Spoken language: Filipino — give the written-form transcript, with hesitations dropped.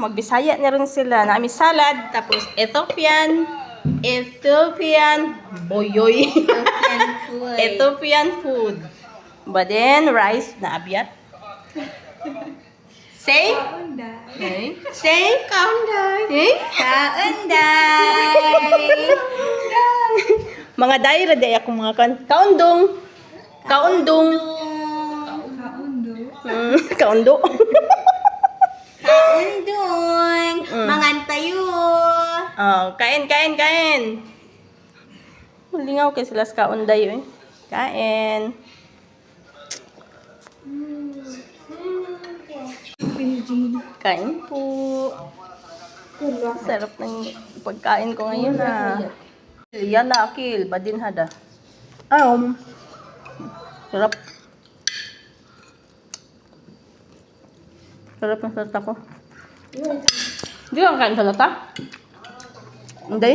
Magbisaya na rin sila. Nami salad, tapos Ethiopian boyoy. Ethiopian food. But then, rice na abyat. Say? Hey? Say? Kaunday. Hey? Kaunday. Mga daira day ako mga kaundong. Kaundo. Kaundong. Mangan tayo. Oh, kain. Lingaw kay sila sa kaunday eh. Kain. Kain po. Sarap ng pagkain ko ngayon Yala akil, badin hada. Sarap. Sarap ng salata ko. Di ka kain salata? Hindi?